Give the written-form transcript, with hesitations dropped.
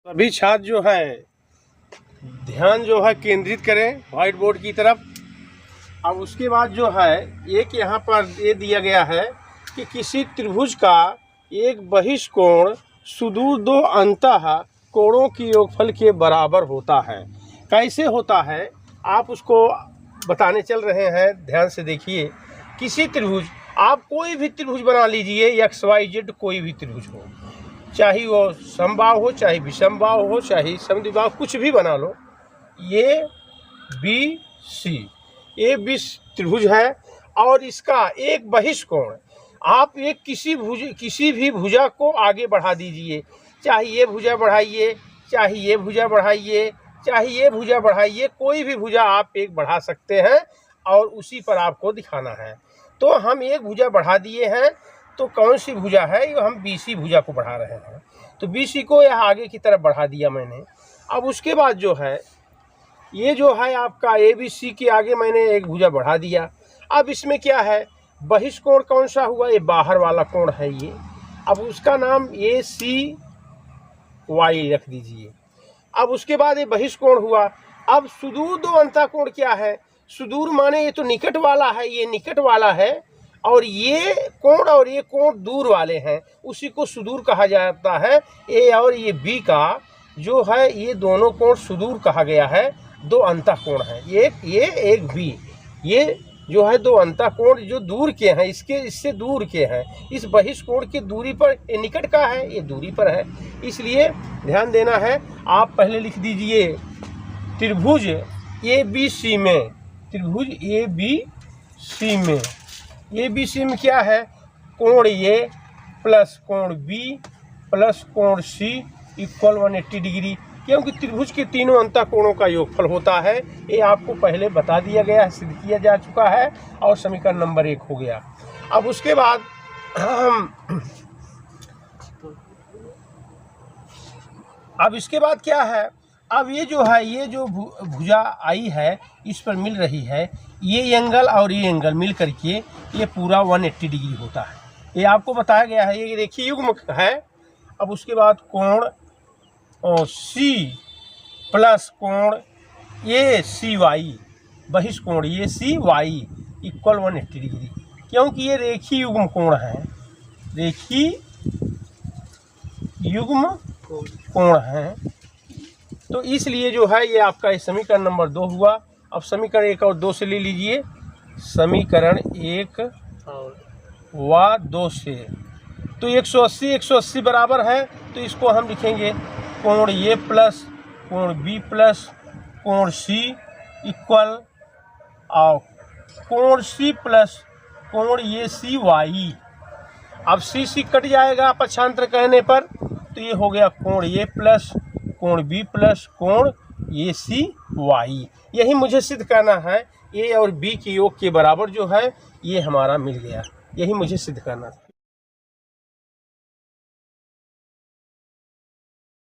सभी छात्र जो है ध्यान जो है केंद्रित करें व्हाइट बोर्ड की तरफ। अब उसके बाद जो है एक यहाँ पर ये दिया गया है कि किसी त्रिभुज का एक बहिष्कोण सुदूर दो अंतः कोणों की योगफल के बराबर होता है। कैसे होता है आप उसको बताने चल रहे हैं, ध्यान से देखिए। किसी त्रिभुज, आप कोई भी त्रिभुज बना लीजिए, एक्स वाई जेड कोई भी त्रिभुज हो, चाहे वो समबाहु हो, चाहे विषमबाहु हो, चाहे समद्विबाहु, कुछ भी बना लो। ये बी सी, ये बी त्रिभुज है और इसका एक बहिष्कोण, आप एक किसी भी भुजा को आगे बढ़ा दीजिए, चाहे ये भुजा बढ़ाइए, चाहे ये भुजा बढ़ाइए, चाहे ये भुजा बढ़ाइए, कोई भी भुजा आप एक बढ़ा सकते हैं और उसी पर आपको दिखाना है। तो हम एक भुजा बढ़ा दिए हैं, तो कौन सी भुजा है, ये हम BC भुजा को बढ़ा रहे हैं। तो BC को यह आगे की तरफ बढ़ा दिया मैंने। अब उसके बाद जो है ये जो है आपका ABC के आगे मैंने एक भुजा बढ़ा दिया। अब इसमें क्या है, बहिष्कोण कौन सा हुआ, ये बाहर वाला कोण है ये। अब उसका नाम ACY रख दीजिए। अब उसके बाद ये बहिष्कोण हुआ। अब सुदूर दो अंतःकोण क्या है, सुदूर माने ये तो निकट वाला है, ये निकट वाला है, और ये कोण और ये कोण दूर वाले हैं, उसी को सुदूर कहा जाता है। ए और ये बी का जो है ये दोनों कोण सुदूर कहा गया है। दो अंतःकोण हैं, एक बी, ये जो है दो अंतःकोण जो दूर के हैं, इससे दूर के हैं। इस बहिष्कोण की दूरी पर, ये निकट का है, ये दूरी पर है, इसलिए ध्यान देना है। आप पहले लिख दीजिए त्रिभुज ABC में, त्रिभुज ABC में, ABC में क्या है, कोण A प्लस कोण B प्लस कोण C इक्वल 180 डिग्री, क्योंकि त्रिभुज के तीनों अंतःकोणों का योगफल होता है। ये आपको पहले बता दिया गया है, सिद्ध किया जा चुका है और समीकरण नंबर 1 हो गया। अब उसके बाद अब इसके बाद क्या है, अब ये जो है ये जो भुजा आई है इस पर मिल रही है, ये एंगल और ये एंगल मिल करके ये पूरा 180 डिग्री होता है। ये आपको बताया गया है, ये देखिए युग्म है। अब उसके बाद कोण C प्लस कोण ACY, बहिष्कोण ACY इक्वल 180 डिग्री, क्योंकि ये रेखीय युग्म कोण है, रेखीय युग्म कोण है, तो इसलिए जो है ये आपका समीकरण नंबर 2 हुआ। अब समीकरण 1 और 2 से ले लीजिए, समीकरण 1 व 2 से, तो 180 बराबर है, तो इसको हम लिखेंगे कोण A प्लस कोण B प्लस कोण C इक्वल और कोण C प्लस कोण ACY। अब C कट जाएगा पक्षांतर कहने पर, तो ये हो गया कोण A प्लस कोण B प्लस कोण ACY। यही मुझे सिद्ध करना है, A और B के योग के बराबर जो है ये हमारा मिल गया, यही मुझे सिद्ध करना था।